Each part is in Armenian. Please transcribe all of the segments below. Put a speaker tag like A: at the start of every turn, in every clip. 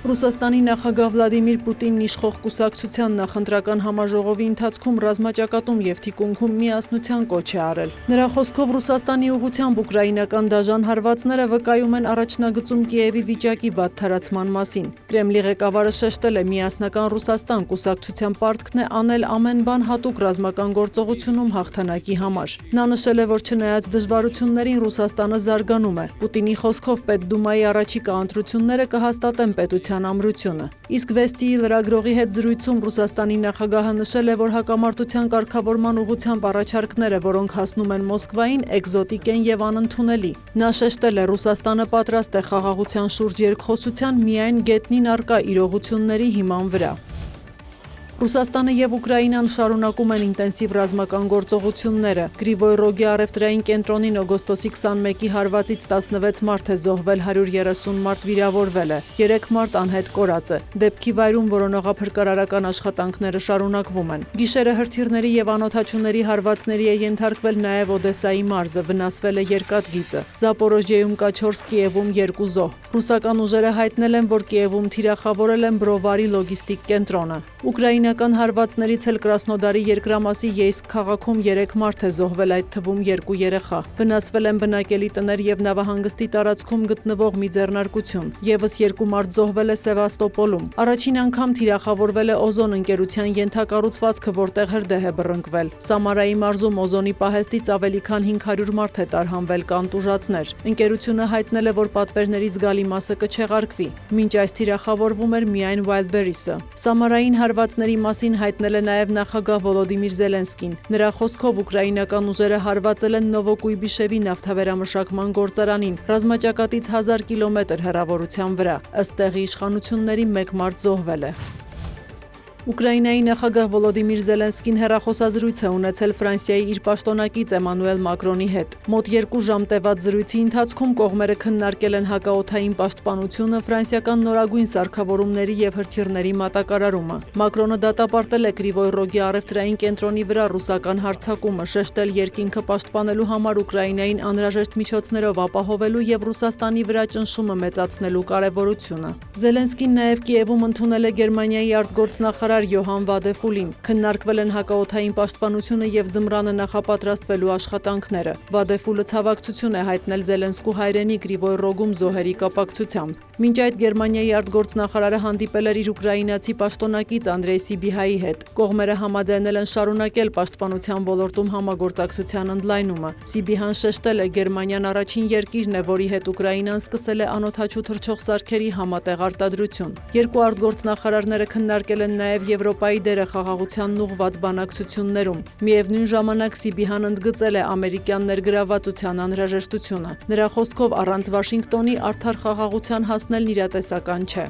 A: Ռուսաստանի նախագահ Վլադիմիր Պուտինն իշխող կուսակցության նախընտրական համաժողովի ընթացքում ռազմաճակատում և թիկունքում միասնության կոչ է արել։ Նրա խոսքով Ռուսաստանի ուղղությամբ ուկրաինական դաժան հարվածները վկայում են առաջնագծում Կիևի վիճակի վատթարացման մասին։ Կրեմլի ղեկավարը շեշտել է միասնական Ռուսաստան կուսակցության պարտքն է անել ամեն բան հատուկ ռազմական գործողությունում հաղթանակի համար։ Նա նշել է, որ չնայած դժվարություններին Ռուսաստանը զարգանում է։ Պուտինի խոսքով Պետդումայի առաջիկա ընտրությունները կհաստատեն պետության ամրությունը։ Իսկ Վեստիի լրագրողի հետ զրույցում Ռուսաստանի նախագահը նշել է, որ հակամարտության կարգավորման ուղղությամբ առաջարկները, որոնք հասնում են Մոսկվային, էկզոտիկ են եւ անընդունելի։ Նա շեշտել է, Ռուսաստանը պատրաստ է խաղաղության շուրջ երկխոսության միայն գետնին առկա իրողությունների հիման վրա։ Ռուսաստանը և Ուկրաինան շարունակում են ինտենսիվ ռազմական գործողությունները։ Կրիվոյ Ռոգի առևտրային կենտրոնին օգոստոսի 21-ի հարվածից 16 մարդ է զոհվել, 130 մարդ վիրավորվել է, 3 մարդ անհետ կորած է։ Դեպքի վայրում որոնողափրկարարական աշխատանքները շարունակվում են։ Գիշերը հրթիռների և անօդաչուների հարվածների է ենթարկվել նաև Օդեսայի մարզը, վնասվել է երկաթգիծը։ Զապորոժիեում կա 4, Կիևում 2 զոհ։ Ռուսական ուժերը հայտնել են, որ Կիևում թիրախավորել են Բրովարի լոգիստիկ կենտրոնը։ Ուկրաինական հարվածներից էլ Կրասնոդարի երկրամասի Յեյսկ քաղաքում 3 մարդ է զոհվել, այդ թվում 2 երեխա։ Վնասվել են բնակելի տներ և նավահանգստի տարածքում գտնվող մի ձեռնարկություն։ Եվս 2 մարդ զոհվել է Սևաստոպոլում։ Առաջին անգամ թիրախավորվել է Օզոն ընկերության ենթակառուցվածքը, որտեղ հրդեհ է բռնկվել։ Սամարայի մարզում Օզոնի պահեստից ավելի քան 500 մարդ է տարհանվել կամ տուժածներ։ Ընկերությունը հայտնել է, որ պատվերների զգալի մասը կչեղարկվի։ Մինչ այս թիրախավորվում էր միայն Wildberries-ը։ Սամարային հարվածների մասին հայտնել է նաև նախագահ Վոլոդիմիր Զելենսկին։ Նրա խոսքով ուկրաինական ուժերը հարվածել են Նովոկույբիշևի նավթավերամշակման գործարանին, ռազմաճակատից 1000 կիլոմետր հեռավորության վրա։ Ըստ տեղի իշխանությունների 1 մարդ զոհվել է։ Ուկրաինայի նախագահ Վոլոդիմիր Զելենսկին հեռախոսազրույց է ունեցել Ֆրանսիայի իր պաշտոնակից Էմանուել Մակրոնի հետ։ Մոտ 2 ժամ տևած զրույցի ընթացքում կողմերը քննարկել են հակաօդային պաշտպանությունը, ֆրանսիական նորագույն սարքավորումների և հրթիռների մատակարարումը։ Մակրոնը դատապարտել է Կրիվոյ Ռոգի առևտրային կենտրոնի վրա ռուսական հարձակումը, շեշտել երկինքը պաշտպանելու համար Ուկրաինային անհրաժեշտ միջոցներով ապահովելու և Ռուսաստանի վրա ճնշումը մեծացնելու կարևորությունը։ Զելենսկին նաև Կիևում ընդունել է Գերմանիայի արտգործնախարար Յոհան Վադեֆուլին։ Քննարկվել են հակաօդային պաշտպանությունը և ձմռանը նախապատրաստվելու աշխատանքները։ Վադեֆուլը ցավակցություն է հայտնել Զելենսկու հայրենի Կրիվոյ Ռոգում զոհերի կապակցությամբ։ Մինչ այդ Գերմանիայի արտգործնախարարը հանդիպել էր իր ուկրաինացի պաշտոնակից Անդրեյ Սիբիհայի հետ։ Կողմերը համաձայնել են շարունակել պաշտպանության ոլորտում համագործակցության ընդլայնումը։ Սիբիհան շեշտել է, Գերմանիան առաջին երկիրն է, որի հետ Ուկրաինան սկսել է անօդաչու թռչող սարքերի համատեղ արտադրություն։ Երկու արտգործնախարարները քննարկել են նաև Եվրոպայի դերը խաղաղությանն ուղղված բանակցություններում։ Միևնույն ժամանակ Սիբիհան ընդգծել է ամերիկյան ներգրավվածության անհրաժեշտությունը։ Նրա խոսքով առանց Վաշինգտոնի արդար խաղաղության հասնելն իրատեսական չէ։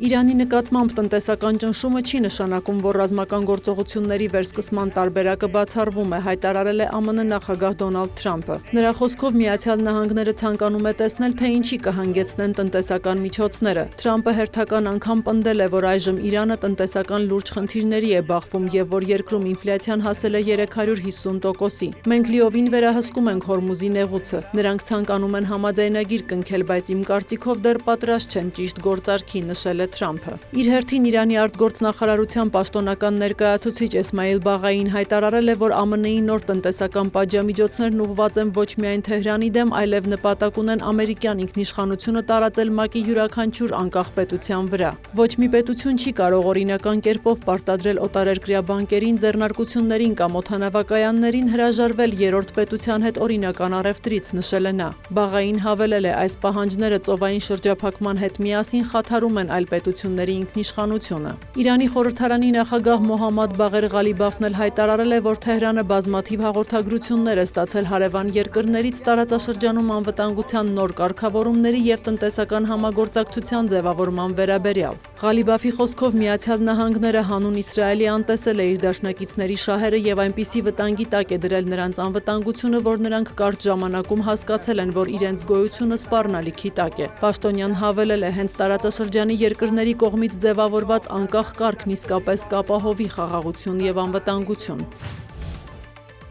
A: Իրանի նկատմամբ տնտեսական ճնշումը չի նշանակում, որ ռազմական գործողությունների վերսկսման տարբերակը բացառվում է, հայտարարել է ԱՄՆ նախագահ Դոնալդ Թրամփը։ Նրա խոսքով Միացյալ Նահանգները ցանկանում է տեսնել, թե ինչի կհանգեցնեն տնտեսական միջոցները։ Թրամփը հերթական անգամ պնդել է, որ այժմ Իրանը տնտեսական լուրջ խնդիրների է բախվում և որ երկրում ինֆլյացիան հասել է 350%-ի։ Մենք լիովին վերահսկում ենք Հորմուզի նեղուցը։ Նրանք ցանկանում են համաձայնագիր կնքել, բայց իմ կարծիքով դեռ պատրաստ չեն ճիշտ գործարքի, նշել է Թրամփը։ Իր հերթին Իրանի արտգործնախարարության պաշտոնական ներկայացուցիչ Էսմայիլ Բաղային հայտարարել է, որ ԱՄՆ-ի նոր տնտեսական պատժամիջոցներն ուղղված են ոչ միայն Թեհրանի դեմ, այլև նպատակ ունեն ամերիկյան ինքնիշխանությունը տարածել ՄԱԿ-ի յուրաքանչյուր անկախ պետության վրա։ Ոչ մի պետություն չի կարող օրինական կերպով պարտադրել օտարերկրյա բանկերին, ձեռնարկություններին կամ օդանավակայաններին հրաժարվել երրորդ պետության հետ օրինական առևտրից, նշել է նա։ Բաղային հավելել է, այս պահանջները ծովային շրջափակման հետ միասին խաթարում են այլ պետությունների ինքնիշխանությունը։ Իրանի խորհրդարանի նախագահ Մոհամմադ Բաղեր Ղալիբաֆն էլ հայտարարել է, որ Թեհրանը բազմաթիվ հաղորդագրություններ է ստացել հարևան երկրներից տարածաշրջանում անվտանգության նոր կարգավորումների և տնտեսական համագործակցության ձևավորման վերաբերյալ։ Ղալիբաֆի խոսքով Միացյալ Նահանգները հանուն Իսրայելի անտեսել է իր դաշնակիցների շահերը և այնպիսի վտանգի տակ է դրել նրանց անվտանգությունը, որ նրանք կարճ ժամանակում հասկացել են, որ իրենց գոյությունը սպառնալիքի տակ է։ Պաշտոնյան հավելել է, հենց տարածաշրջանի երկրների կողմից ձևավորված անկախ կարգն իսկապես կապահովի խաղաղություն և անվտանգություն։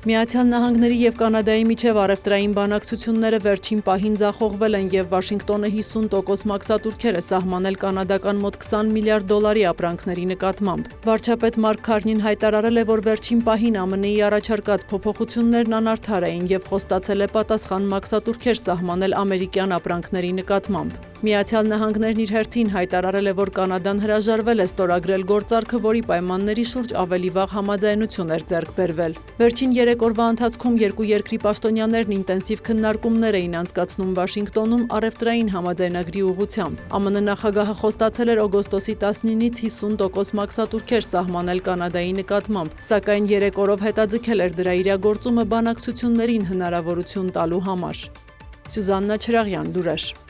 A: Միացյալ Նահանգների եւ Կանադայի միջև առևտրային բանակցությունները վերջին պահին ձախողվել են եւ Վաշինգտոնը 50% մաքսատուրքեր է սահմանել կանադական մոտ 20 միլիարդ դոլարի ապրանքների նկատմամբ։ Վարչապետ Մարկ Քարնին հայտարարել է, որ վերջին պահին ԱՄՆ-ի առաջարկած փոփոխություններն անարդար էին եւ խոստացել է պատասխան մաքսատուրքեր սահմանել ամերիկյան ապրանքների նկատմամբ։ Միացյալ Նահանգներն իր հերթին հայտարարել է, որ Կանադան հրաժարվել է ստորագրել գործարքը, որի պայմանների շուրջ ավելի վաղ համաձայնություն էր ձեռք բերվել։ Վերջին 3 օրվա ընթացքում երկու երկրի պաշտոնյաներն ինտենսիվ քննարկումներ էին անցկացնում Վաշինգտոնում առևտրային համաձայնագրի ուղղությամբ։ ԱՄՆ նախագահը խոստացել էր օգոստոսի 19-ից 50% մաքսատուրքեր սահմանել Կանադայի նկատմամբ, սակայն 3 օրով հետաձգել էր դրա իրագործումը բանակցություններին հնարավորություն տալու համար։ Սյուզաննա Չրաղյան, լուրեր։